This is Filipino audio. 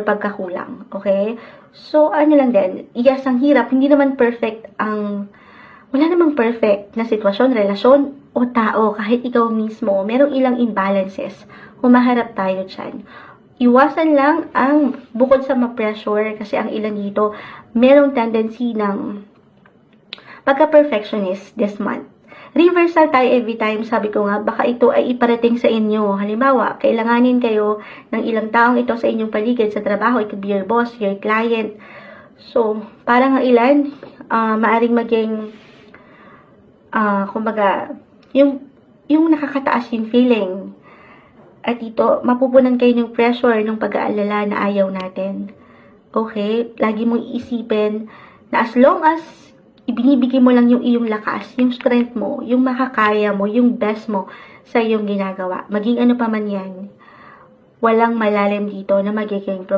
pagkakulang, okay? So, ano lang din, yes, ang hirap, hindi naman perfect wala namang perfect na sitwasyon, relasyon, o tao, kahit ikaw mismo, merong ilang imbalances, humaharap tayo dyan. Iwasan lang bukod sa ma-pressure, kasi ang ilan dito, merong tendency ng pagka-perfectionist this month. Reversal tayo every time, sabi ko nga, baka ito ay iparating sa inyo. Halimbawa, kailanganin kayo ng ilang taong ito sa inyong paligid sa trabaho, it could be your boss, your client. So, parang ang ilan, maaring maging, kumbaga, yung nakakataas yung feeling. At ito, mapupunan kayo ng pressure, ng pag-aalala na ayaw natin. Okay? Lagi mong iisipin na as long as ibinibigay mo lang yung iyong lakas, yung strength mo, yung makakaya mo, yung best mo sa iyong ginagawa. Maging ano pa man yan, walang malalim dito na magiging problema.